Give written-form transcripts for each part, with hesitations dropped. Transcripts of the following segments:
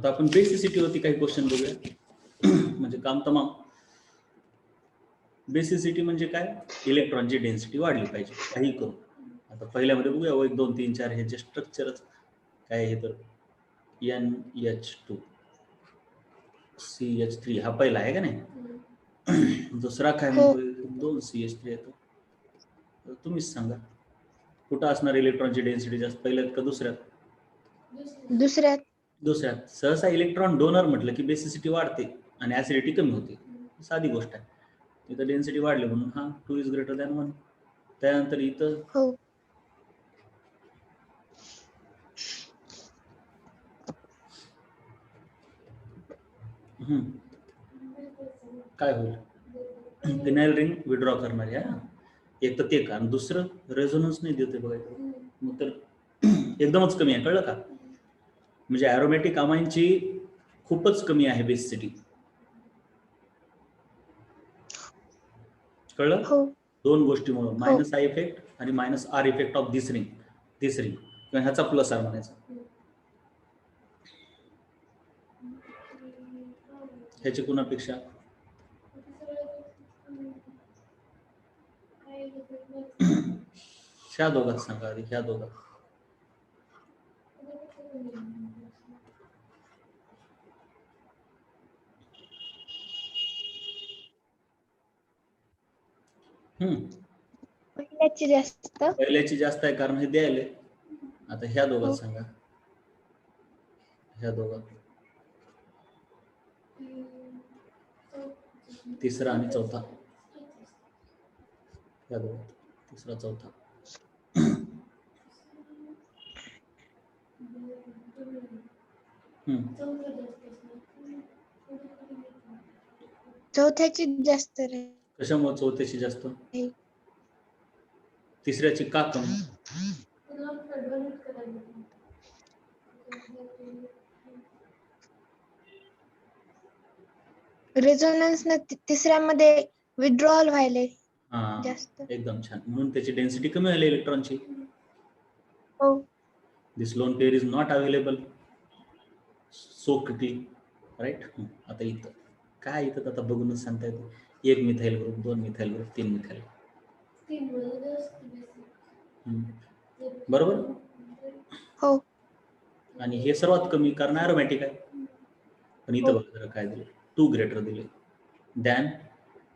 आता आपण बेसिसिटी वरती काही क्वेश्चन बघूया. म्हणजे काम तमाम. बेसिसिटी म्हणजे काय? इलेक्ट्रॉनची डेन्सिटी वाढली पाहिजे काही करू. आता पहिल्यामध्ये बघूया 1 2 3 4 ह्याचे स्ट्रक्चरच काय आहे तर NH2 CH3 हा पहिला आहे का नाही. दुसरा काय म्हणतोय 2 CH3 येतो. तुम्हीच सांगा कुठं असणार इलेक्ट्रॉनची डेन्सिटी जास्त, पहिल्यात का दुसऱ्यात? दुसऱ्यात. सहसा इलेक्ट्रॉन डोनर म्हटलं की बेसिसिटी वाढते आणि ऍसिडिटी कमी होते. साधी गोष्ट आहे. इथं डेन्सिटी वाढली म्हणून हा 2 इज ग्रेटर दॅन 1. त्यानंतर इथं काय होईल? फिनाइल रिंग विड्रॉ करणार आहे. एक तर ते का, आणि दुसरं रेझोनन्स नाही देते बघा. मग तर एकदमच कमी आहे, कळलं का? म्हणजे ॲरोमॅटिक अमाईनची खूपच कमी आहे बेसिसिटी. कळलं? दोन गोष्टीमुळे, मायनस आय इफेक्ट आणि minus R effect of this ring किंवा ह्याचा प्लस आर म्हणायचा. ह्याची कुणापेक्षा? ह्या दोघात सांगा आधी, ह्या दोघात. पहिल्याची जास्त आहे कारण हे द्यायला. आता ह्या दोघात सांगा, ह्या दोघात. तिसरा आणि चौथा, ह्या दोघात तिसरा चौथा. चौथ्याची जास्त. कशामुळे चौथ्याची जास्त? तिसऱ्याची का कमी? रेझोनन्स न तिसऱ्यामध्ये विड्रॉल व्हायले जास्त. एकदम छान. म्हणून त्याची डेन्सिटी कमी झाली इलेक्ट्रॉनची. This lone pair is not available so quickly, right. आता इथं काय, इथं आता बघूनच सांगता येतं. 1 methyl group, 2 methyl group, 3 methyl. बरोबर. हो. आणि हे सर्वात कमी कारण ॲरोमॅटिक आहे. पण इथं बघा जरा काय दिले, 2 ग्रेटर दिले दॅन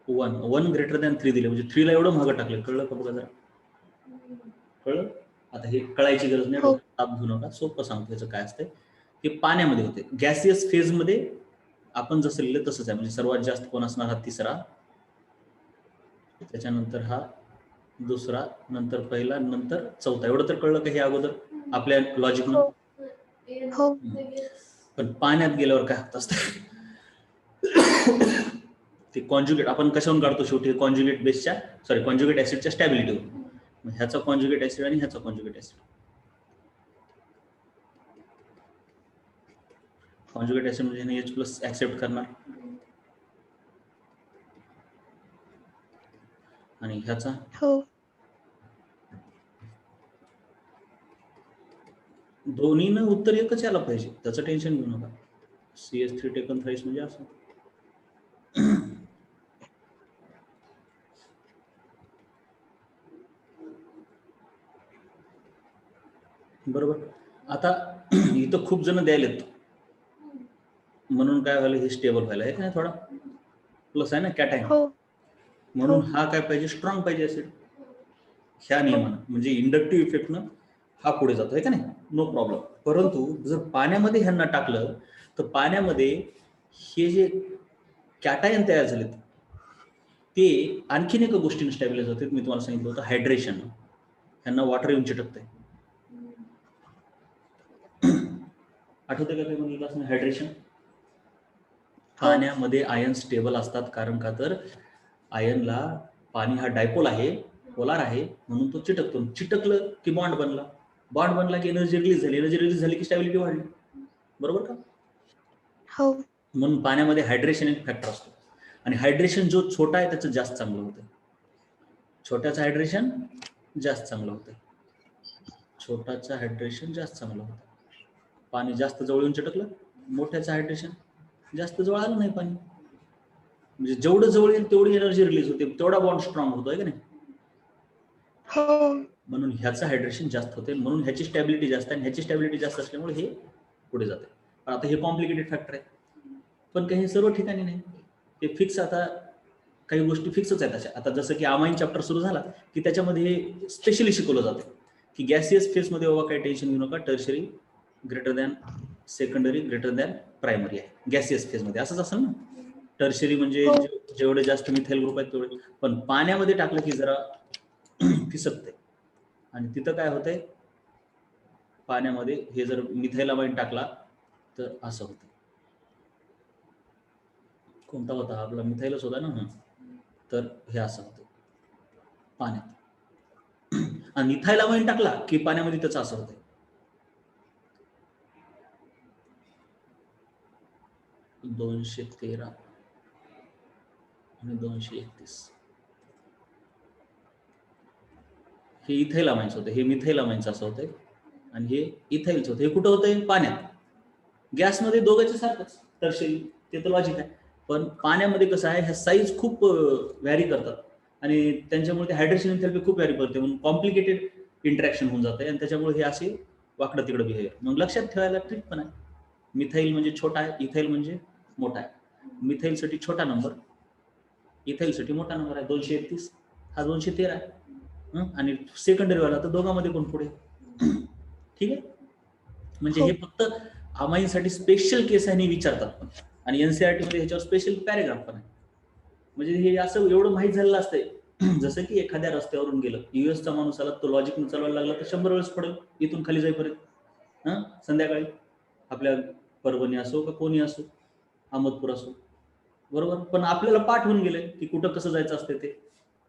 1 ग्रेटर दॅन 3 दिले. म्हणजे 3 ला एवढं महाग टाकलं. कळलं का बघा जरा? कळलं? आता हे कळायची गरज नाही, ताप घेऊ नका. सोपं सांगतो याचं काय असतं. हे पाण्यामध्ये होते. गॅसियस फेज मध्ये आपण जसं लिहिलं तसंच आहे. म्हणजे सर्वात जास्त कोण असणार? हा तिसरा, त्याच्यानंतर हा दुसरा, नंतर पहिला, नंतर चौथा. एवढं तर कळलं का हे अगोदर आपल्या लॉजिकनं? पण पाण्यात गेल्यावर काय होत असतं ते कॉन्ज्युगेट आपण कशावरून काढतो शेवटी? कॉन्ज्युगेट बेसच्या, सॉरी कॉन्ज्युगेट ऍसिडच्या स्टॅबिलिटीवर. ह्याचा कॉन्ज्युगेट ऍसिड आणि ह्याचा कॉन्ज्युगेट ऍसिड. कॉन्ज्युगेट ऍसिड म्हणजे H+ ऍक्सेप्ट करणार आणि ह्याचा दोन्हीनं उत्तर एकच यायला पाहिजे, त्याचं टेन्शन घेऊ नका. CH3 टेकन थ्राइस म्हणजे असं. बरोबर. आता इथं खूप जण द्यायलेत म्हणून काय व्हायला, हे स्टेबल व्हायला आहे का थोडा प्लस आहे ना कॅटायन. म्हणून हा काय पाहिजे? स्ट्रॉंग पाहिजे ऍसिड ह्या नियमानं. म्हणजे इंडक्टिव्ह इफेक्टनं हा पुढे जातो आहे का नाही, नो प्रॉब्लेम. परंतु जर पाण्यामध्ये ह्यांना टाकलं तर पाण्यामध्ये हे जे कॅटायन तयार झालेत ते आणखीन एका गोष्टीने स्टॅबिलाइज होते. मी तुम्हाला सांगितलं होतं हायड्रेशन. ह्यांना वॉटर येऊन चिटकतंय. आठवते का काही म्हणलं असं? हायड्रेशन. पाण्यामध्ये आयन स्टेबल असतात कारण का तर आयनला पाणी हा डायपोल आहे, पोलार आहे, म्हणून तो चिटकतो. चिटकलं की बॉन्ड बनला, बॉन्ड बनला की एनर्जी रिलीज झाली, एनर्जी रिलीज झाली की स्टॅबिलिटी वाढली. बरोबर का? हो. म्हणून पाण्यामध्ये हायड्रेशन एक फॅक्टर असतो आणि हायड्रेशन जो छोटा आहे त्याचं जास्त चांगलं होतं. छोट्याचं हायड्रेशन जास्त चांगलं होतं. छोटाचं हायड्रेशन जास्त चांगलं होतं. पाणी जास्त जवळ येऊन चिटकलं मोठ्याचं हायड्रेशन जास्त जवळ आलं नाही पाणी, म्हणजे जेवढं जवळ येईल तेवढी एनर्जी रिलीज होते, तेवढा बॉन्ड स्ट्रॉंग होतोय का नाही. हो. म्हणून ह्याचं हायड्रेशन जास्त होते, म्हणून ह्याची स्टॅबिलिटी जास्त आहे, ह्याची स्टॅबिलिटी जास्त असल्यामुळे हे पुढे जाते. पण आता हे कॉम्प्लिकेटेड फॅक्टर आहे, पण काही सर्व ठिकाणी नाही, ते फिक्स. आता काही गोष्टी फिक्सच आहेत अशा. आता जसं की अमाइन चॅप्टर सुरू झाला की त्याच्यामध्ये स्पेशली शिकवलं जातं की गॅसियस फेजमध्ये बाबा काही टेन्शन घेऊ नका, tertiary greater than secondary greater than primary आहे गॅसियस फेजमध्ये, असंच असेल ना. टर्शरी म्हणजे हो. जेवढे जास्त मिथाइल ग्रुप आहेत तेवढे, पण पाण्यामध्ये टाकलं की जरा फिसकते, आणि तिथं काय होतंय, पाण्यामध्ये हे जर मिथाइलामाइन टाकला तर असं होतं. कोणता होता आपला, मिथाइलच होता ना. तर हे असं होतं पाण्यात, आणि इथाइलामाइन टाकला की पाण्यामध्ये त्याचं असं होतं. 213 आणि 231 हे इथाइलामाइन्स होते, हे मिथाइलामाइन्स असं होतंय, आणि हे इथाइलचं होतं. हे कुठं होतंय, पाण्यात. गॅसमध्ये दोघांचं सारखंच, टर्शरी, ते तर लॉजिक आहे. पण पाण्यामध्ये कसं आहे, ह्या साईज खूप व्हॅरी करतात, आणि त्यांच्यामुळे ते हायड्रेशन एन्थॅल्पी खूप व्हॅरी करते, म्हणून कॉम्प्लिकेटेड इंटरॅक्शन होऊन जाते, आणि त्याच्यामुळे हे असे वाकडं तिकडं बिहेवियर. मग लक्षात ठेवायला ट्रिक पण आहे. मिथाइल म्हणजे छोटा आहे, इथाइल म्हणजे मोठा आहे. मिथाइलसाठी छोटा नंबर, इथाइलसाठी मोठा नंबर आहे. 231 हा 213 आहे, आणि सेकंडरी वाला तर दोघांमध्ये कोण पुढे. ठीक आहे. म्हणजे हे फक्त अमाईनसाठी स्पेशल केस आहे आणि विचारतात पण, आणि एनसीईआरटी मध्ये ह्याच्यावर स्पेशल पॅरेग्राफ पण आहे. म्हणजे हे असं एवढं माहीत झालेलं असतंय, जसं की एखाद्या रस्त्यावरून गेलं, युएसचा माणूस आला, तो लॉजिक चालवायला लागला तर 100 वेळेस पडेल इथून खाली जाईपर्यंत. संध्याकाळी आपल्या परभणी असो का कोणी असो, अहमदपूर असो, बरोबर. पण आपल्याला पाठ होऊन गेले की कुठं कसं जायचं असते,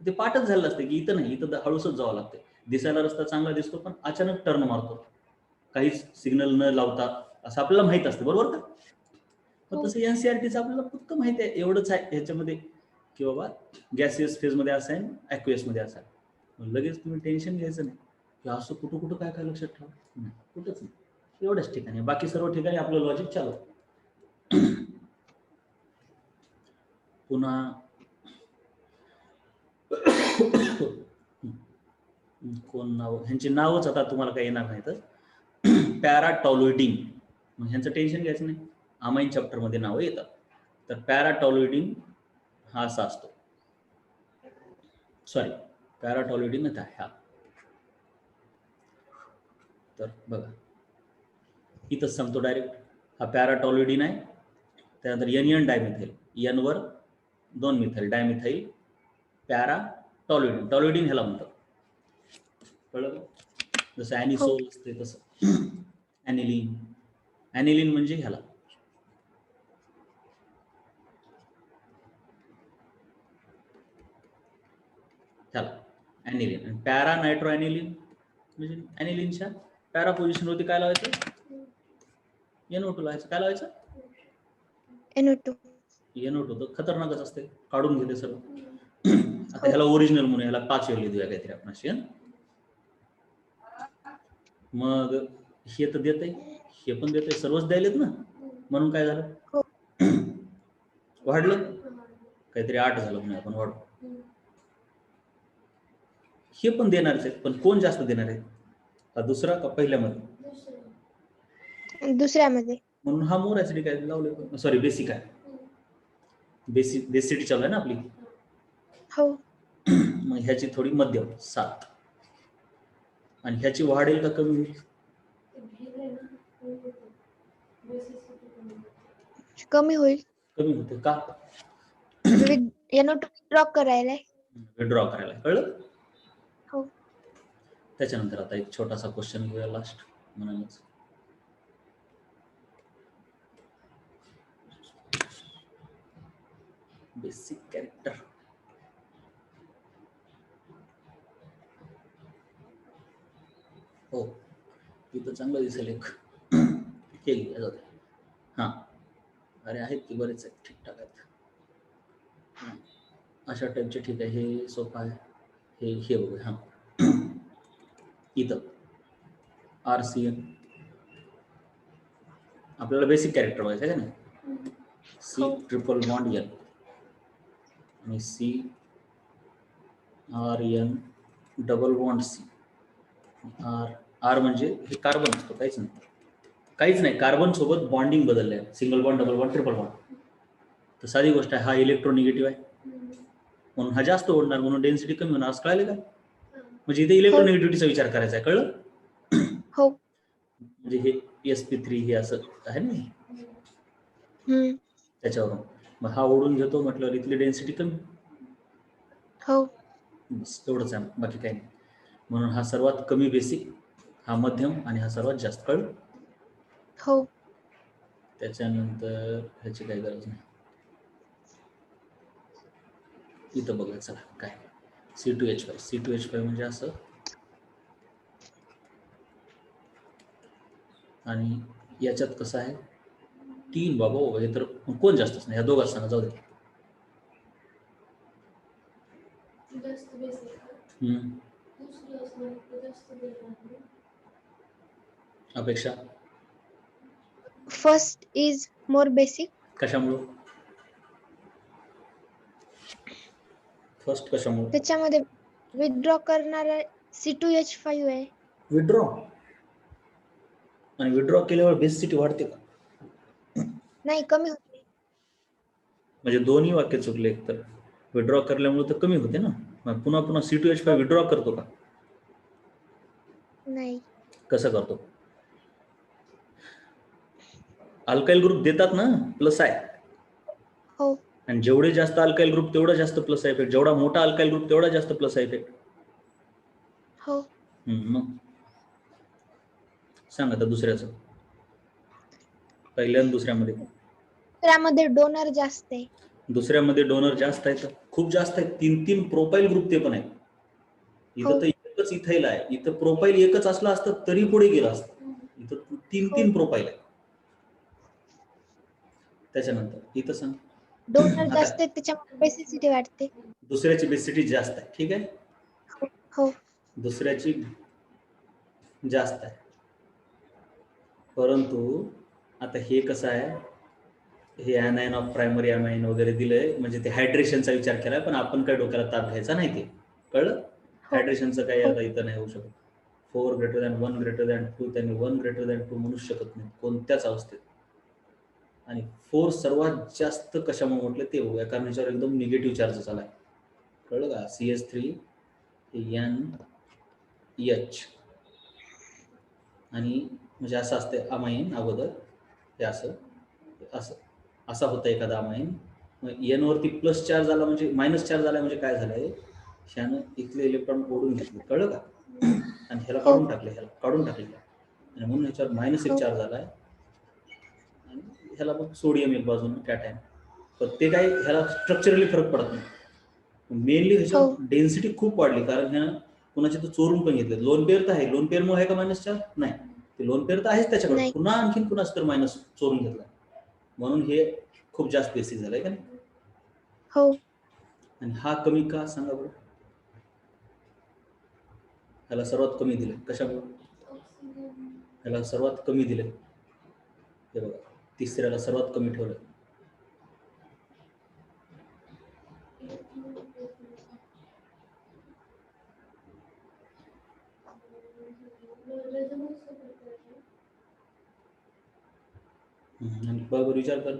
ते पाठच झालं असते की इथं नाही, इथं हळूसच जावं लागते. दिसायला रस्ता चांगला दिसतो पण अचानक टर्न मारतो, काहीच सिग्नल न लावता, असं आपल्याला माहित असतं, बरोबर का. मग तसं एनसीईआरटीचं आपल्याला फक्त माहिती आहे, एवढंच आहे ह्याच्यामध्ये की बाबा गॅसियस फेजमध्ये असं आहे, ॲक्वियस मध्ये असं आहे. लगेच तुम्ही टेन्शन घ्यायचं नाही की असं कुठं कुठं काय काय लक्षात ठेवा, नाही, कुठंच नाही. एवढ्याच ठिकाणी, बाकी सर्व ठिकाणी आपलं लॉजिक चालू. पुन्हा कोण नाव, ह्यांची नावच आता तुम्हाला काही येणार नाही. तर पॅराटॉलोइडिन, मग ह्यांचं टेन्शन घ्यायचं नाही, अमाइन चॅप्टर मध्ये नावं येतात. तर पॅराटॉलोइडिन हा असा असतो, सॉरी पॅराटॉलोइडिन हा. तर बघा इथंच सांगतो डायरेक्ट, हा पॅराटॉलोइडिन आहे. त्यानंतर एन डायमिथाइल, एन वर 2 मिथाइल, डायमिथाइल, पॅराटॉलोइडिन. टॉलोइडिन ह्याला म्हणतात, कळलं. जसं ॲनिसोल असते तसं ॲनिलिन. ॲनिलिन म्हणजे ह्याला, ह्याला ॲनिलिन. आणि पॅरा नायट्रो ॲनिलिन म्हणजे ॲनिलिनच्या पॅरा पोझिशन होती, काय लावायचं, NO2 लावायचं. काय लावायचं, NO2. NO2 तर खतरनाकच असते, काढून घेते सर्व. आता ह्याला ओरिजिनल म्हणून ह्याला 5 वेळ लिहूया काहीतरी आपण अशी. मग हे तर देतंय, हे पण देतंय, सर्वच द्यायलेत ना. म्हणून काय झालं, वाढलं काहीतरी 8 झालं म्हणून आपण वाढ. हे पण देणारच आहेत, पण कोण जास्त देणार आहे, हा दुसरा का पहिल्यामध्ये, दुसऱ्यामध्ये. म्हणून हा मोर ऍसिडिक आहे लावले, सॉरी बेसिक आहे, बेसिटी चालू आहे ना आपली. हो. मग ह्याची थोडी मध्यम 7, आणि ह्याची वाढेल का कमी होईल, कमी होईल. कमी होते का, NO2 ड्रॉ करायला, विड्रॉ करायला, कळलं. हो. त्याच्यानंतर आता एक छोटासा क्वेश्चन घेऊया लास्ट म्हणूनच. बेसिक कॅरेक्टर, हो इथं चांगलं दिसेल एक, केली हां. अरे आहेत की बरेच आहेत, ठीकठाक आहेत. अशा टाईपचे, ठीक आहे, हे सोपं आहे. हे बघूया. हां इथं RCN आपल्याला बेसिक कॅरेक्टर बघायचं आहे का नाही. सी हो. ट्रिपल बॉन्ड एन आणि C R N double bond C. R R म्हणजे हे कार्बन असतो, काहीच नाही. कार्बन सोबत बॉन्डिंग बदललं आहे, single bond, double bond, triple bond. तर साधी गोष्ट आहे, हा इलेक्ट्रोनिगेटिव्ह आहे म्हणून हा जास्त ओढणार, म्हणून डेन्सिटी कमी होणार. असं कळलं का? म्हणजे इथे इलेक्ट्रोनिगेटिव्हिटीचा विचार करायचा आहे, कळलं? हो. म्हणजे हे sp3 हे असं आहे ना त्याच्यावरून. मग हा ओढून घेतो म्हटल्यावर इथली डेन्सिटी कमी. हो. बस एवढंच आहे, बाकी काही नाही. म्हणून हा सर्वात कमी बेसिक, हा मध्यम आणि हा सर्वात जास्त. कळलं? हो. त्याच्यानंतर ह्याची काही गरज नाही. इथं बघूया चला काय C2H5. C2H5 म्हणजे असं, आणि याच्यात कसं आहे 3 बाबा. हे तर कोण जास्तच नाही, ह्या दोघांच सांगा, जाऊ दे. अपेक्षा फर्स्ट इज मोर बेसिक. कशामुळं? फर्स्ट कशामुळं? त्याच्यामध्ये विथड्रॉ करणारा C2H5 आहे. विड्रॉ आणि विड्रॉ केल्यावर बेसिसिटी वाढते का? नाही, कमी होते. म्हणजे दोन्ही वाक्य चुकले. एक तर विड्रॉ करल्यामुळे तर कमी होते ना, मग पुन्हा पुन्हा C2H5 विड्रॉ करतो का? नाही. कसं करतो? अल्काइल ग्रुप देतात ना, प्लस आहे. हो. आणि जेवढे जास्त अल्काइल ग्रुप तेवढा जास्त प्लस आहे इफेक्ट. जेवढा मोठा अल्काइल ग्रुप तेवढा जास्त प्लस आहे इफेक्ट. हो. मग सांग आता दुसऱ्याचं. पहिल्या आणि दुसऱ्यामध्ये. दुसऱ्यामध्ये डोनर जास्त आहे. दुसऱ्यामध्ये डोनर जास्त आहे, तर खूप जास्त आहे. 3 प्रोपाईल ग्रुप ते पण आहे. इथं तर एकच इथाइल आहे. इथं प्रोपाईल एकच असलं असतं तरी पुढे गेलं असतं. इथं 3 प्रोपाईल आहे. त्याच्यानंतर इथं सांग. डोनर आता जास्त आहे, त्याच्यामुळे बेसिसिटी वाढते. दुसऱ्याची बेसिसिटी जास्त आहे, ठीक आहे. हो. दुसऱ्याची जास्त आहे, परंतु आता हे कसं आहे, हे ॲनायन ऑफ प्रायमरी अमाइन वगैरे दिलंय, म्हणजे ते हायड्रेशनचा विचार केलाय, पण आपण काय डोक्याला ताप घ्यायचा नाही. ते कळलं? हायड्रेशनचं काही आता इथं नाही होऊ शकत. 4 greater than 1 greater than 2 त्यांनी 1 greater than 2 म्हणूच शकत नाही कोणत्याच अवस्थेत. आणि 4 सर्वात जास्त कशामुळे म्हटलं ते बघूया, कारण ह्याच्यावर एकदम निगेटिव्ह चार्ज झालाय. कळलं का? CH3 NH आणि म्हणजे असं असते अमाइन अगोदर, हे असं असं असा होता एखादा अमाइन. मग एन वरती प्लस चार्ज झाला म्हणजे मायनस चार्ज झाला, म्हणजे काय झालंय, ह्यानं इथले इलेक्ट्रॉन ओढून घेतले. कळलं का? आणि ह्याला काढून टाकले, आणि म्हणून ह्याच्यावर -1 चार्ज झालाय. आणि ह्याला मग सोडियम एक बाजून कॅटायन. पण ते काय ह्याला स्ट्रक्चरली फरक पडत नाही. मेनली ह्याच्यावर डेन्सिटी खूप वाढली, कारण ह्यानं कुणाचे तर चोरून पण घेतले. लोन पेअर तर आहे, लोन पेअरमुळे आहे का मायनस चार्ज? नाही, ते लोन पेअर तर आहेच त्याच्याकडे, पुन्हा आणखीन कुणाच तर मायनस चोरून घेतला, म्हणून हे खूप जास्त बेसिक झालंय का नाही. हो. आणि हा कमी का सांगा बरं? ह्याला सर्वात कमी दिले कशामुळे? ह्याला सर्वात कमी दिले, हे बघा, तिसऱ्याला सर्वात कमी ठेवलं. आणि बरोबर विचार कर.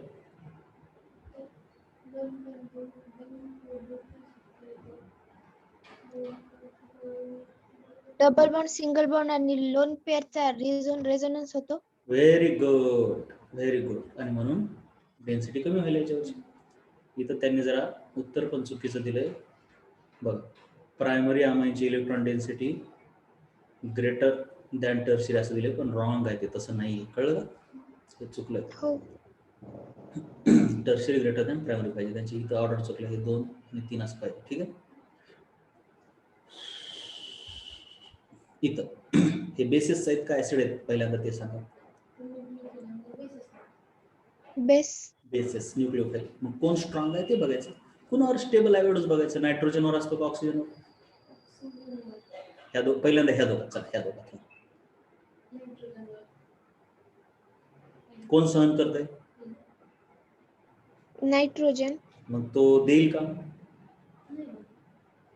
डबल बॉन्ड, सिंगल बॉन्ड आणि लोन पेअरचा रेझोनन्स होतो. Very good, very good. आणि म्हणून डेन्सिटी कमी व्हायला याच्यावरची. इथं त्यांनी जरा उत्तर पण चुकीचं दिलंय बघ. प्रायमरी अमाइनची electron density greater than tertiary असं दिले, पण रॉंग आहे ते, तसं नाही. कळलं का? हे चुकलं. टर्शियरी ग्रेटर दॅन प्रायमरी पाहिजे, त्यांची इथं ऑर्डर चुकलं. हे 2 आणि 3 असं पाहिजे, ठीक आहे. इथं हे बेसिस आहेत का ऍसिड आहेत पहिल्यांदा ते सांगा. बेसिस, न्यूक्लिओफाइल. मग कोण स्ट्रॉंग आहे ते बघायचं. कुणावर स्टेबल आहे एवढंच बघायचं. नायट्रोजनवर असतो का ऑक्सिजनवर? पहिल्यांदा ह्या दोघात, चला ह्या दोघात. कोण सहन करतंय? नायट्रोजन. मग तो देईल का?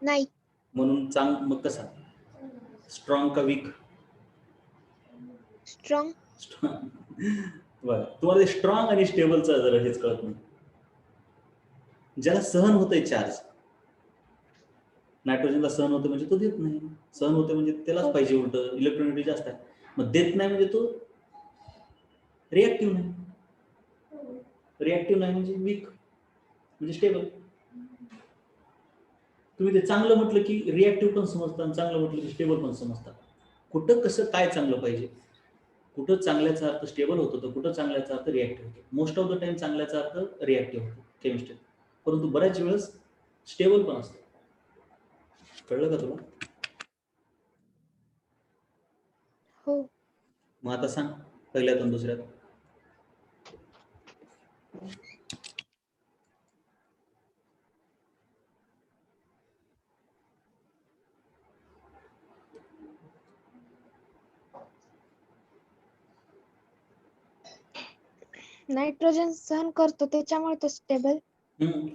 नाही. म्हणून मग कसा? स्ट्रॉंग का वीक? स्ट्रॉंग. बघा तुम्हाला स्ट्रॉंग आणि स्टेबलचा जरा हेच कळत नाही. ज्याला सहन होतंय चार्ज, नायट्रोजनला सहन होतं म्हणजे तो देत नाही, सहन होते म्हणजे त्यालाच पाहिजे, उलट इलेक्ट्रॉनिटी जास्त आहे. मग देत नाही म्हणजे तो रिॲक्टिव्ह नाही. रिॲक्टिव्ह नाही म्हणजे वीक म्हणजे स्टेबल. तुम्ही ते चांगलं म्हटलं की रिॲक्टिव्ह पण समजता आणि चांगलं म्हटलं की स्टेबल पण समजता. कुठं कसं काय चांगलं पाहिजे, कुठं चांगल्याचा अर्थ स्टेबल होतो तर कुठं चांगल्याचा अर्थ रिॲक्टिव्ह होतो. मोस्ट ऑफ द टाइम चांगल्याचा अर्थ रिॲक्टिव्ह होतो केमिस्ट्री, परंतु बऱ्याच वेळेस स्टेबल पण असतं. कळलं का तुला? हो. मग आता सांग पहिल्यात आणि दुसऱ्यात. नायट्रोजन सहन करतो त्याच्यामुळे तो स्टेबल.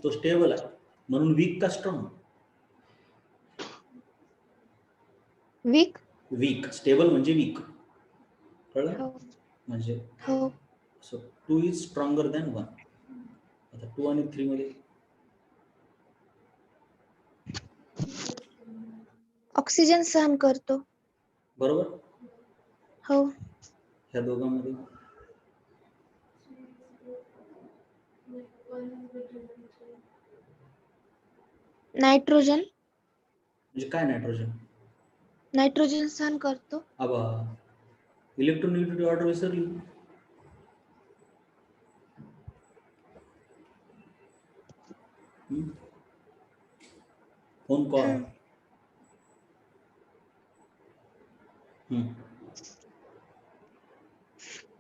तो स्टेबल आहे म्हणून वीक का स्ट्रॉंग? वीक. वीक. स्टेबल म्हणजे वीक. कळलं? हो. म्हणजे हो. So 2 is stronger than 1. आता 2 आणि 3 मध्ये ऑक्सिजन सहन करतो. बरोबर. हो. ह्या दोघांमध्ये नायट्रोजन. म्हणजे काय नायट्रोजन? नायट्रोजन सहन करतो. आबा इलेक्ट्रोनिगेटिव्हिटी ऑर्डर विसरली. Phone call.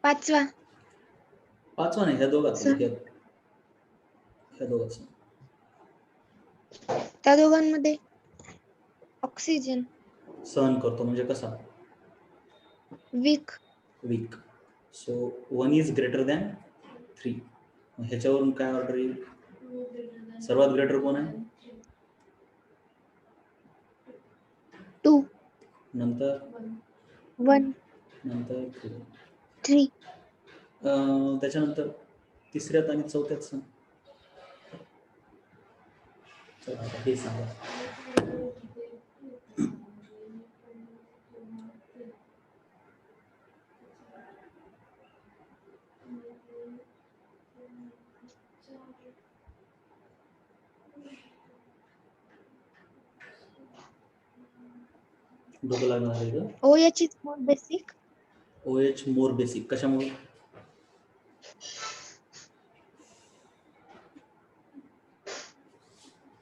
पाचवा नाही, ह्या दोघात ह्या दोघात त्या दोघांमध्ये ऑक्सिजन सहन करतो म्हणजे कसा? Weak. Weak. So 1 is greater than 3. ह्याच्यावरून काय ऑर्डर येईल? सर्वात ग्रेटर कोण आहे? 2. नंतर 1. नंतर 3. त्याच्यानंतर तिसऱ्यात आणि चौथ्यात सांग. हे सांगा. डोकं लागणार आहे का? OH is more basic. OH more basic कशामुळे?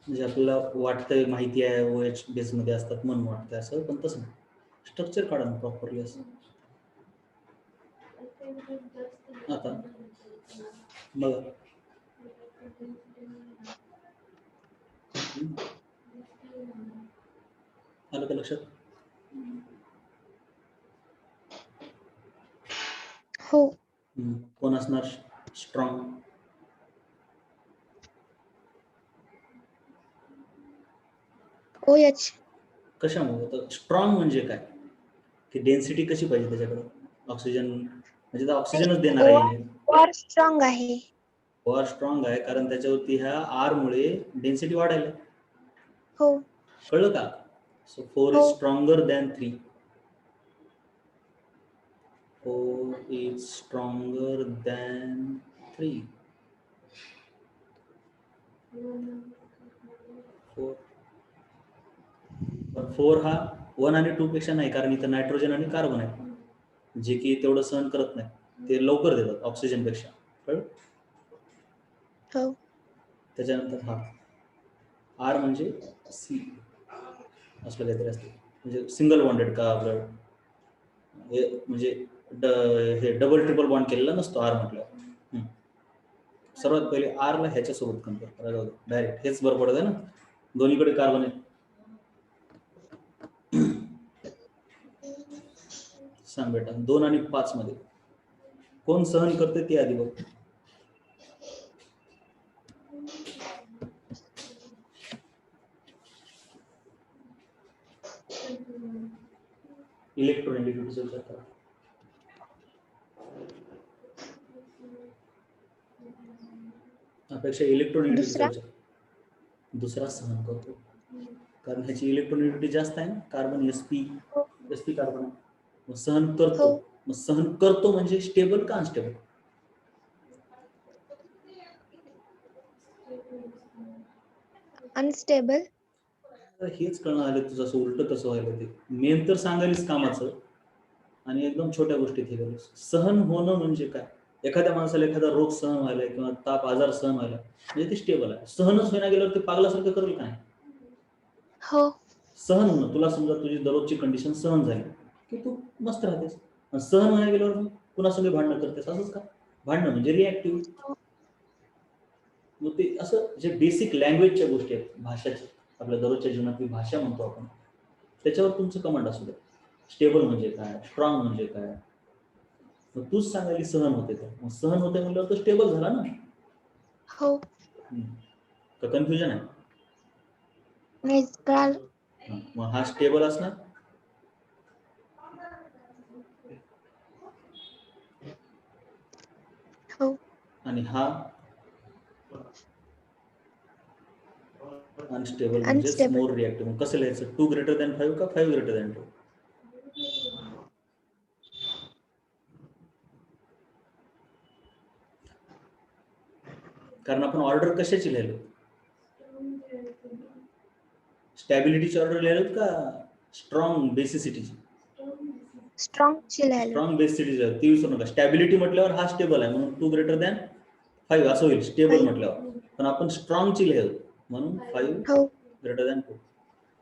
म्हणजे आपल्याला वाटतंय माहिती आहे OH बेस मध्ये असतात म्हणून वाटतंय असं, पण तसं स्ट्रक्चर काढा ना प्रॉपरली असं. आता बघा आलं का लक्षात? हो. कोण असणार स्ट्रॉंग? OH. कशामुळे? तर स्ट्रॉंग म्हणजे काय की डेन्सिटी कशी पाहिजे त्याच्याकडे? ऑक्सिजन म्हणजे ऑक्सिजनच देणार आहे. OR स्ट्रॉंग आहे. OR स्ट्रॉंग आहे कारण त्याच्यावरती ह्या R मुळे डेन्सिटी वाढायला. हो. कळलं का? So 4 is stronger than 3. 4 is stronger than 3. 4 हा 1 आणि 2 पेक्षा नाही, कारण इथं नायट्रोजन आणि कार्बन आहे जे की तेवढं सहन करत नाही, ते लवकर देतात ऑक्सिजन पेक्षा. कळलं? हो. त्याच्यानंतर हा R म्हणजे C असलं काहीतरी असते, म्हणजे सिंगल बॉन्डेड का आपलं हे म्हणजे हे डबल ट्रिपल बॉन्ड केलेला नसतो R म्हटल्यावर. सर्वात पहिले R ला ह्याच्यासोबत कम्पेअर करायला होतं डायरेक्ट, हेच बरं पडत आहे ना, दोन्हीकडे कार्बन आहे. सांग बेटा 2 आणि 5 मध्ये कोण सहन करते ते आधी बघ. इलेक्ट्रोनेगेटिव्हिटीचा विचार करा. अपेक्षा इलेक्ट्रोनेगेटिव्हिटीचा विचार. दुसरा सहन करतो कारण ह्याची इलेक्ट्रोनेगेटिव्हिटी जास्त आहे ना. कार्बन sp कार्बन आहे. मग सहन करतो. मग सहन करतो म्हणजे स्टेबल का अनस्टेबल? अनस्टेबल. हेच कळणार आलं तुझं असं उलट कसं व्हायला ते. मेन तर सांगायलीच कामाचं आणि एकदम छोट्या गोष्टीत हे करायचं. सहन होणं म्हणजे काय? एखाद्या माणसाला एखादा रोग सहन व्हायला किंवा ताप आजार सहन व्हायला म्हणजे ते स्टेबल आहे. सहनच होईना गेल्यावर ते पागलासारखं करेल काय? हो. सहन होणं, तुला समजा तुझी दररोजची कंडिशन सहन झाली की तू मस्त राहतेस. आणि सहन व्हायला गेल्यावर कुणासंग भांडणं करतेस असंच का? भांडणं म्हणजे रिॲक्टिव्ह. मग ते असं जे बेसिक लँग्वेजच्या गोष्टी आहेत भाषाच्या, आपल्या दररोजच्या जीवनातली भाषा म्हणतो आपण, त्याच्यावर तुमचं कमांड असू द्या. स्टेबल म्हणजे काय, स्ट्रॉंग म्हणजे काय. मग तूच सांगायला सहन होते तर मग सहन होते म्हणल्यावर तो स्टेबल झाला ना. हो. का कन्फ्युजन आहे? नाही कळाल. मग हा स्टेबल असणार. हो. आणि हा अनस्टेबल म्हणजे मोर रिॲक्टिव्ह. मग कसं लिहायचं? 2 greater than 5 का 5 greater than 2? कारण आपण ऑर्डर कशाची लिहिलो? स्टॅबिलिटीची ऑर्डर लिहिलो का स्ट्रॉंग बेसिसिटीची? स्ट्रॉंग ची लिहिलो. स्ट्रॉंग बेसिसिटी ती विसरू नका. स्टॅबिलिटी म्हटल्यावर हा स्टेबल आहे म्हणून 2 greater than 5 असं होईल स्टेबल म्हटल्यावर. पण आपण स्ट्रॉंगची लिहिलो म्हणून 5 greater than 2.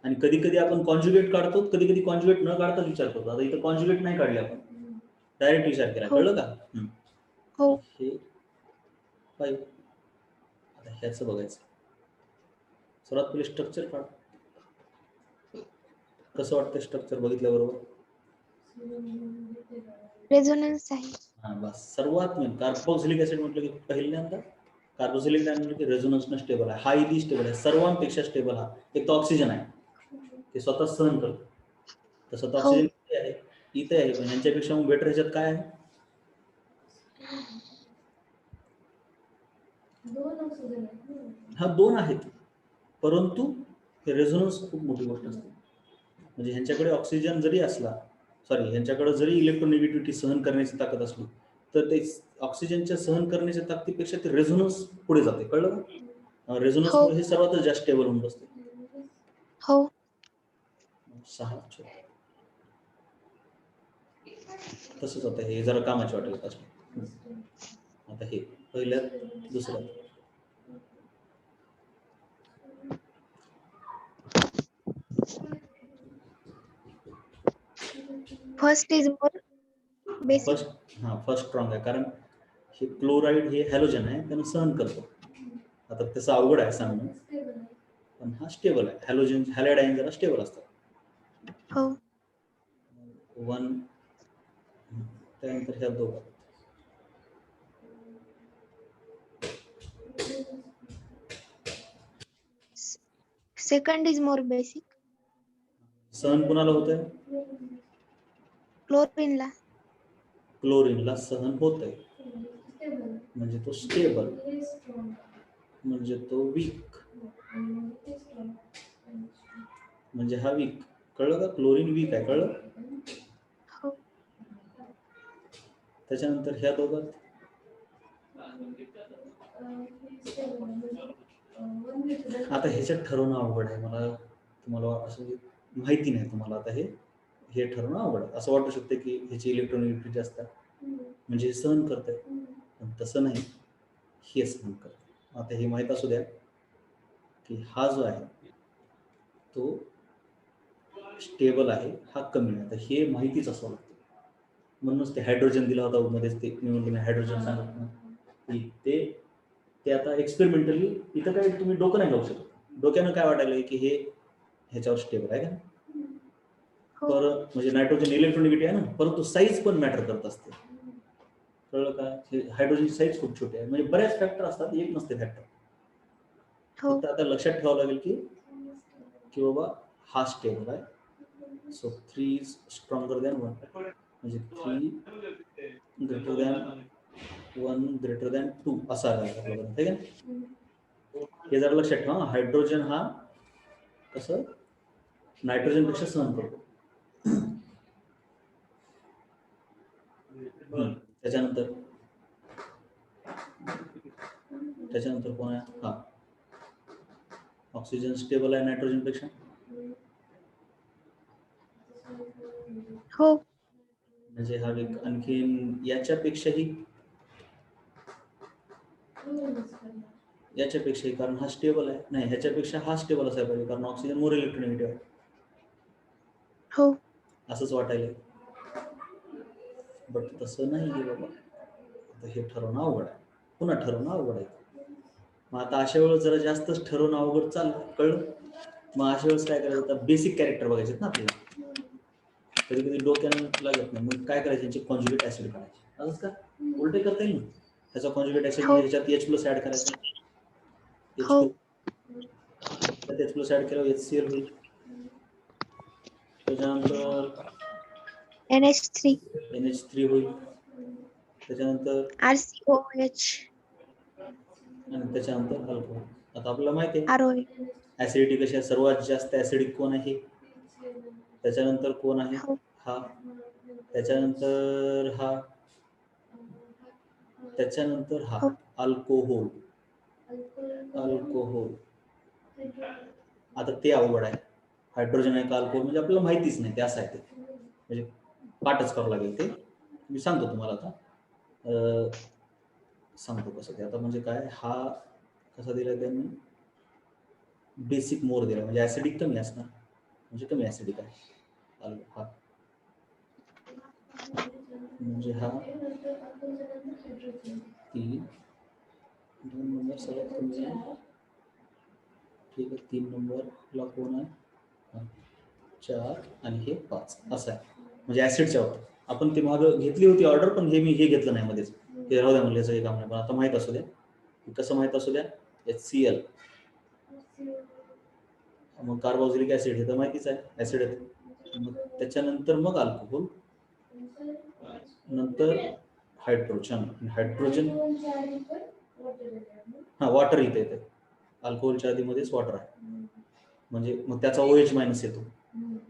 आणि कधी कधी आपण कॉन्ज्युगेट काढतो, कधी कधी कॉन्ज्युगेट न काढताच विचार करतो. आता इथं कॉन्ज्युगेट नाही काढले आपण, डायरेक्ट विचार केला. कळलं का? हो. हे 5. आता ह्याचं बघायचं. सर्वात पहिले स्ट्रक्चर काढ. कसं वाटतं स्ट्रक्चर बघितल्याबरोबर? रेझोनन्स आहे. हा बस. सर्वात मेन कार्बोक्सिलिक ऍसिड म्हटलं की पहिल्यांदा कार्बोक्सिलिक ऍसिड म्हटलं की रेझोनन्सनं स्टेबल आहे. हायली स्टेबल आहे. सर्वांपेक्षा स्टेबल हा. एक तर ऑक्सिजन आहे, ते स्वतः सहन करतो. तसं तर ऑक्सिजन इथे आहे, इथे आहे, पण यांच्यापेक्षा मग बेटर ह्याच्यात काय आहे? हा 2 आहेत, परंतु हे रेझोनन्स खूप मोठी गोष्ट असते. म्हणजे ह्यांच्याकडे ऑक्सिजन जरी असला, ह्यांच्याकडे जरी इलेक्ट्रोनेगेटिव्हिटी सहन करण्याची ताकद असली तर ते ऑक्सिजनच्या सहन करण्याच्या ताकदीपेक्षा ते रेझोनन्स पुढे जाते. कळलं का? रेझोनन्समुळे हे सर्वातच जास्त स्टेबल होऊन बसते. हो. 6 तसंच होतं. हे जरा कामाची वाटेल पासून. आता हे पहिल्यात दुसऱ्यात first is more basic. First strong आहे कारण हे क्लोराईड हे हॅलोजन आहे, त्यानं सहन करतो. आता तसं अवघड आहे सांगणं, पण हा स्टेबल आहे. हॅलोजन हॅलाइड आयन जरा स्टेबल असतात. हो. 1 त्यानंतर ह्या दोघं सेकंड इज मोर बेसिक. सहन कुणाला होतंय? क्लोरीनला. क्लोरीनला सहन होतंय म्हणजे तो स्टेबल, म्हणजे तो वीक, म्हणजे हा वीक. कळलं का? क्लोरीन वीक आहे. कळलं? हो. त्याच्यानंतर ह्या दोघात आता ह्याच्यात ठरवणं अवघड आहे. तुम्हाला असं माहिती नाही तुम्हाला. आता हे ठरवणं अवघड आहे. असं वाटू शकते की ह्याची इलेक्ट्रोनेगेटिव्हिटी जास्त आहे म्हणजे हे सहन करत आहे, पण तसं नाही. हे सहन करत. आता हे माहीत असू द्या की हा जो आहे तो स्टेबल आहे, हा कमी आहे. आता हे माहितीच असावं लागतं. म्हणूनच ते हायड्रोजन दिला होता मध्येच. ते मी म्हणतो हायड्रोजन सांगत ना की ते आता एक्सपेरिमेंटली इथं काय तुम्ही डोकं नाही लावू शकत. डोक्यानं काय वाटायला की हे ह्याच्यावर स्टेबल आहे का? परत म्हणजे नायट्रोजन इलेक्ट्रोनेगेटिव्ह आहे ना, परंतु साईज पण मॅटर करत असते. कळलं का? हायड्रोजनची साईज खूप छोटी आहे, म्हणजे बऱ्याच फॅक्टर असतात, एक नसते फॅक्टर. हो फक्त आता लक्षात ठेवावं लागेल की बाबा हा स्टेबल आहे, सो 3 इज स्ट्रॉंगर दॅन 1, म्हणजे 3 ग्रेटर दॅन 1 ग्रेटर दॅन 2 असा आहे आपल्याला, ठीक आहे. हे जरा लक्षात ठेवा. हायड्रोजन हा कसं नायट्रोजन पेक्षा सहन करतो. त्याच्यानंतर कोण आहे? हा ऑक्सिजन स्टेबल आहे नायट्रोजन पेक्षा. हो म्हणजे हा आणखीन याच्यापेक्षाही कारण हा स्टेबल आहे. नाही, ह्याच्यापेक्षा हा स्टेबल असायला पाहिजे, कारण ऑक्सिजन मोर इलेक्ट्रोनेगेटिव्ह आहे. हो असंच वाटायला, बट तसं नाही आहे बाबा. आता हे ठरवणं अवघड आहे, पुन्हा ठरवणं अवघड आहे. मग आता अशा वेळेस जरा जास्तच ठरवणं अवघड चाललं, कळलं. मग अशा वेळेस काय करायचं, आता बेसिक कॅरेक्टर बघायचे ना आपल्याला. कधी कधी डोक्यानं लागत नाही, मग काय करायचे, यांचे कॉन्ज्युगेट ऍसिड करायचे. असंच का उलटे करता येईल ना. त्याचा कॉन्ज्युगेट ऍसिड म्हणजे ह्याच्यात H+ ऍड करायचा, हो त्यात H+ ऍड केल्यावर HCl होईल. त्याच्यानंतर NH3 होईल. त्याच्यानंतर RCOH आणि त्याच्यानंतर अल्कोहोल. आता आपल्याला माहिती आहे ROH ऍसिडिटी कशी आहे, सर्वात जास्त ऍसिडिक कोण आहे, त्याच्यानंतर कोण आहे, हो हा, त्याच्यानंतर हा, त्याच्यानंतर हा, हो अल्कोहोल. आता ते अवघड आहे, हायड्रोजन आहे का अल्कोहोल म्हणजे आपल्याला माहितीच नाही, ते असं आहे. ते म्हणजे पाठच करावं लागेल. ते मी सांगतो तुम्हाला आता, सांगतो कसं ते. आता म्हणजे काय, हा कसा दिला त्यांनी, बेसिक मोर दिला, म्हणजे ऍसिडिक कमी असणार, म्हणजे कमी ऍसिडिक आहे हा. म्हणजे हा 3, 2 नंबर सगळ्यात कमी आहे, ठीक आहे. 3 नंबरला कोण आहे, 4 आणि हे 5 असं आहे. म्हणजे ऍसिडच्या बाबतीत आपण ते मागं घेतली होती ऑर्डर, पण हे मी घेतलं नाही मध्येच, ते राहू द्या म्हणलं, याचं हे काम नाही. पण आता माहीत असू द्या, कसं माहीत असू द्या, HCl, मग कार्बोक्सिलिक ऍसिड हे तर माहितीच आहे, ऍसिड आहे. मग त्याच्यानंतर मग अल्कोहोल, नंतर हायड्रोजन. हा वॉटर इथे येते, अल्कोहोलच्या आधीमध्येच वॉटर आहे, म्हणजे मग त्याचा OH- येतो,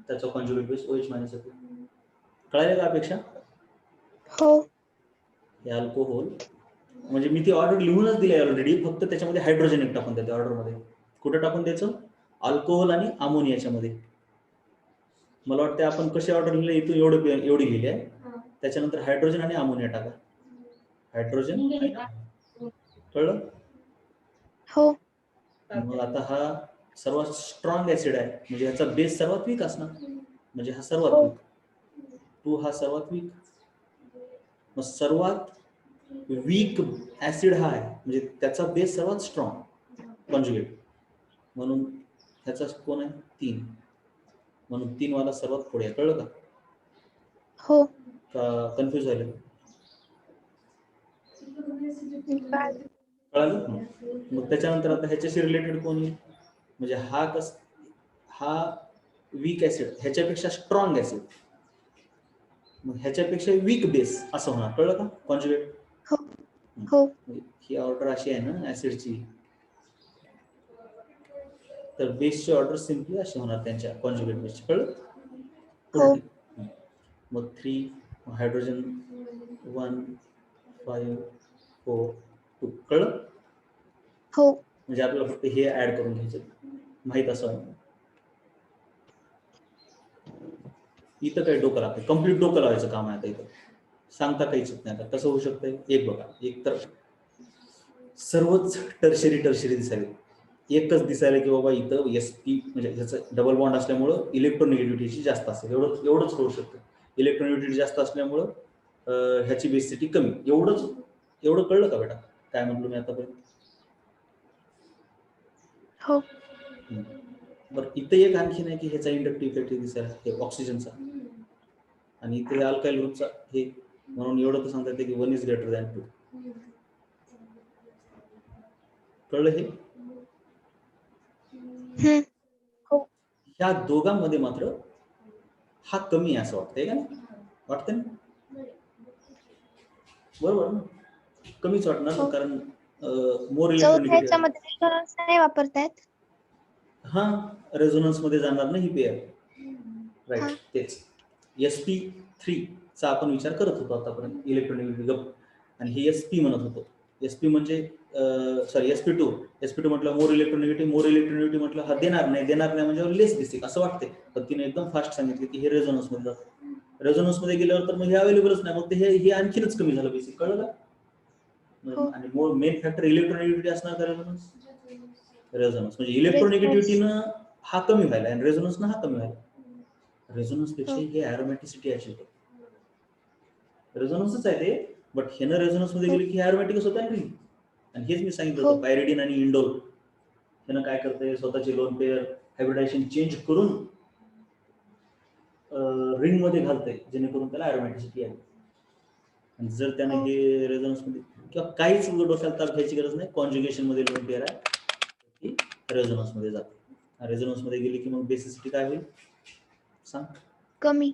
त्याचा कॉन्ज्युगेट बेस OH- येतो. कळायला का अपेक्षा? हो हे अल्कोहोल, म्हणजे मी ती ऑर्डर लिहूनच दिली आहे ऑलरेडी, फक्त त्याच्यामध्ये हायड्रोजन एक टाकून द्यायचं ऑर्डरमध्ये. कुठं टाकून द्यायचं, अल्कोहोल आणि अमोनियाच्या मध्ये. मला वाटतं आपण कशी ऑर्डर लिहिली, इथून एवढी लिहिली आहे. त्याच्यानंतर हायड्रोजन आणि अमोनिया टाका, हायड्रोजन, कळलं. हो मग आता हा सर्वात स्ट्रॉंग ऍसिड आहे, म्हणजे ह्याचा बेस सर्वात वीक असणार, म्हणजे हा सर्वात वीक, 2 हा सर्वात वीक. मग सर्वात वीक ऍसिड हा आहे, म्हणजे त्याचा बेस सर्वात स्ट्रॉंग कॉन्ज्युगेट, म्हणून ह्याचा कोण आहे 3, म्हणून 3 वाला सर्वात पुढे. कळलं का? हो कन्फ्युज झालं, कळलं. मग त्याच्यानंतर आता ह्याच्याशी रिलेटेड कोण येईल, म्हणजे हा वीक ऍसिड, ह्याच्यापेक्षा स्ट्रॉंग ऍसिड, मग ह्याच्यापेक्षा वीक बेस असं होणार. कळलं का कॉन्ज्युगेट? हो हो ही ऑर्डर अशी आहे ना ऍसिडची, तर बेसची ऑर्डर सिम्पली अशी होणार त्यांच्या कॉन्ज्युगेट बेसची. कळलं? हो मग 3 हायड्रोजन 1 5 4 2. कळलं? हो म्हणजे आपल्याला फक्त हे ऍड करून घ्यायचं, माहित असं. इथं काही डोकं लागतं, कम्प्लीट डोकं लावायचं काम आहे आता. इथं सांगता काहीच नाही. आता कसं होऊ शकतंय, एक बघा, एक तर सर्वच टर्शरी दिसायला, एकच दिसायला की बाबा इथं SP म्हणजे ह्याचं डबल बॉन्ड असल्यामुळं इलेक्ट्रोनिगेटिव्हिटी जास्त असेल, एवढंच होऊ शकतं. इलेक्ट्रोनिगेटिव्हिटी जास्त असल्यामुळं ह्याची बेसिसिटी कमी, एवढं कळलं का बेटा काय म्हणलो मी आतापर्यंत? हो बरं, इथे एक आणखीन आहे की ह्याचा इंडक्टिव्ह इफेक्ट दिसायला, हे ऑक्सिजनचा, आणि इथे अल्काइल ग्रुपचा, हे म्हणून एवढं तर सांगता येते की 1 इज ग्रेटर दॅन 2. कळलं हे? ह्या दोघांमध्ये मात्र हा कमी आहे असं वाटतंय का नाही? वाटतंय ना? बरोबर ना? कमीच वाटणार ना, कारण मोर इलेक्ट्रोनिगेटिव्ह ह्याच्यामध्ये रेझोनन्स नाही वापरतायत. हा, रेझोनन्स मध्ये जाणार ना ही पेअर. राईट, तेच sp3 चा आपण विचार करत होतो आतापर्यंत इलेक्ट्रोनिगेटिव्ह गप, आणि हे sp म्हणत होतो. sp म्हणजे सॉरी sp2 म्हटलं मोर इलेक्ट्रोनिगेटिव्ह म्हटलं हा देणार नाही म्हणजे लेस बेसिक असं वाटते. पण तिने एकदम फास्ट सांगितले की हे रेझोनन्स मध्ये जातं. रेझोनन्स मध्ये गेल्यावर तर मग हे अवेलेबलच नाही, मग ते हे आणखीनच कमी झालं बेसिक. कळलं का? आणि मेन फॅक्टर इलेक्ट्रोनिगेटिव्हिटी असणार का रेझोनन्स म्हणजे इलेक्ट्रोनिगेटिव्हिटीनं हा कमी व्हायला आणि रेझोनन्सनं हा कमी व्हायला. रेझोनन्स पेक्षा हे ॲरोमॅटिसिटी अचीव्ह होतं. रेझोनन्सच आहे ते, बट ह्यानं रेझोनन्स मध्ये गेले की ॲरोमॅटिकच होतं आणि हेच मी सांगितलं होतं पायरिडिन आणि इंडोल ह्यानं काय करतंय, स्वतःची लोन पेअर हायब्रिडायझेशन चेंज करून रिंग मध्ये घालतंय जेणेकरून त्याला ॲरोमॅटिसिटी आहे. आणि जर त्याने हे रेझोनन्स मध्ये किंवा काहीच डोक्याला ताप घ्यायची गरज नाही, कॉन्ज्युगेशन मध्ये लोन पेअर आहे ती रेझोनन्स मध्ये जाते. रेझोनन्स मध्ये गेली की मग बेसिसिटी काय होईल सांग? कमी.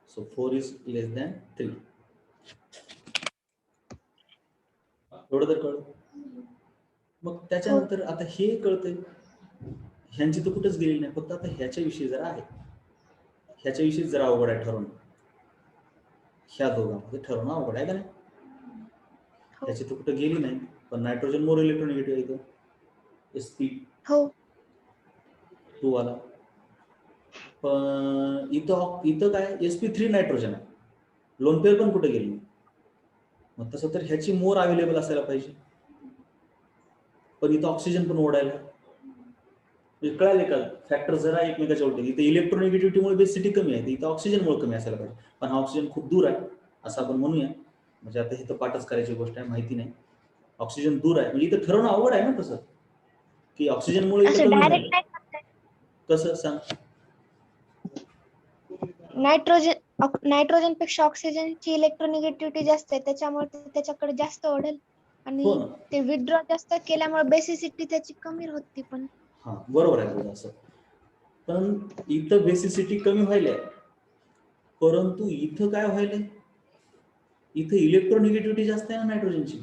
So 4 is less than 3. एवढं तर कळलं. मग त्याच्यानंतर आता हे कळतंय, ह्यांची तर कुठेच गेलेली नाही, फक्त आता ह्याच्याविषयी जरा आहे, ह्याच्याविषयी जरा अवघड आहे ठरवणं. ह्या दोघांमध्ये ठरवणं अवघड आहे का नाही? ह्याची तर कुठे गेली नाही, पण नायट्रोजन मोर इलेक्ट्रोनिगेटिव्ह आहे इथं sp2 आला. पण इथं काय sp3 नायट्रोजन आहे, लोन पेअर पण कुठे गेली. मग तसं तर ह्याची मोर अवेलेबल असायला पाहिजे, पण इथं ऑक्सिजन पण ओढायला. कळाले का फॅक्टर जरा एकमेकाच्या उलटे. इथे इलेक्ट्रोनिगेटिव्हिटीमुळे बेसिसिटी कमी आहे, इथं ऑक्सिजनमुळे कमी असायला पाहिजे, पण हा ऑक्सिजन खूप दूर आहे असं आपण म्हणूया. म्हणजे आता हे तर पाठच करायची गोष्ट आहे, माहिती नाही. ऑक्सिजन दूर आहे म्हणजे इथं ठरवणं अवघड आहे ना तसं, की ऑक्सिजनमुळे इथं कमी झालं. कसं सांग? नायट्रोजन पेक्षा ऑक्सिजनची इलेक्ट्रोनिगेटिव्हिटी जास्त आहे, त्याच्यामुळे त्याच्याकडे जास्त ओढेल आणि ते विथड्रॉ जास्त केल्यामुळे बेसिसिटी त्याची कमी होती. पण हा बरोबर आहे तुझं असं, पण इथं बेसिसिटी कमी व्हायला, परंतु इथं काय व्हायलंय, इथं इलेक्ट्रोनिगेटिव्हिटी जास्त आहे ना नायट्रोजनची.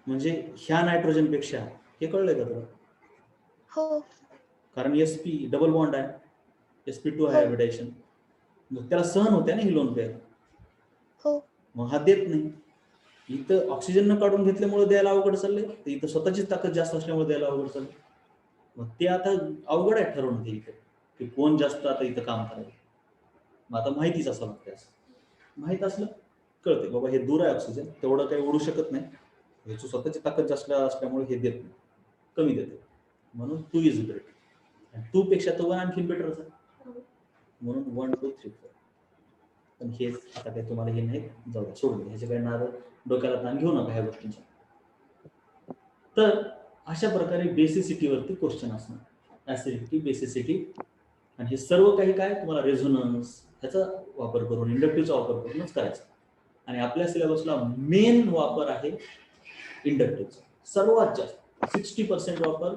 म्हणजे ह्या नायट्रोजन पेक्षा, हे कळलंय का तुला? हो, कारण sp डबल बॉन्ड आहे, sp2 आहे हायब्रिडायझेशन, मग त्याला सहन होते ना ही लोन पेअर. मग हा देत नाही. इथं ऑक्सिजन न काढून घेतल्यामुळे द्यायला अवघड चाललंय, तर इथं स्वतःचीच ताकद जास्त असल्यामुळे द्यायला अवघड चाललंय. मग ते आता अवघड आहे ठरवणं ते इथं, की कोण जास्त आता इथं काम करायला. मग आता माहितीच असं लागते, असं माहित असलं कळते बाबा हे दूर आहे ऑक्सिजन, तेवढं काही ओढू शकत नाही, ह्याची स्वतःची ताकद जास्त असल्यामुळे हे देत नाही, कमी देते. म्हणून 2 इज ग्रेट. 2 पेक्षा तो 1 आणखी बेटरच आहे, म्हणून 1 2 3 4. पण हे आता काही तुम्हाला हे नाही, जाऊ द्या, सोडून ह्याचे काही नाद डोक्याला ताण घेऊ नका ह्या गोष्टींचा. तर अशा प्रकारे बेसिसिटीवरती क्वेश्चन असणार, ऍसिडिटी, बेसिसिटी, आणि हे सर्व काही काय तुम्हाला रेझोनन्स ह्याचा वापर करून, इंडक्टिव्हचा वापर करूनच करायचं. आणि आपल्या सिलेबसला मेन वापर आहे इंडक्टिव्हचा, सर्वात जास्त 60% वापर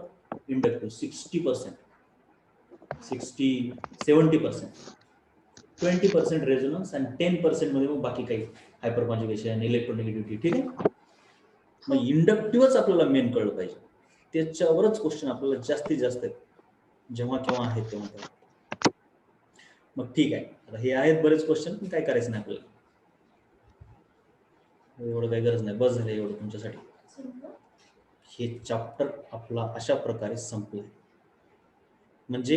इंडक्टिव्ह, 60%, 70% 20% रेझोनन्स आणि 10% मध्ये मग बाकी काही हायपर कॉन्ज्युगेशन, इलेक्ट्रोनिगेटिव्हिटी. ठीक आहे. मग इंडक्टिव्हच आपल्याला मेन कळलं पाहिजे, त्याच्यावरच क्वेश्चन आपल्याला जास्तीत जास्त आहेत, जेव्हा केव्हा आहेत तेव्हा. मग ठीक आहे, आता हे आहेत बरेच क्वेश्चन, पण काय करायचं नाही आपल्याला, एवढं काही गरज नाही, बस झालं एवढं तुमच्यासाठी. हे चॅप्टर आपला अशा प्रकारे संपलं. म्हणजे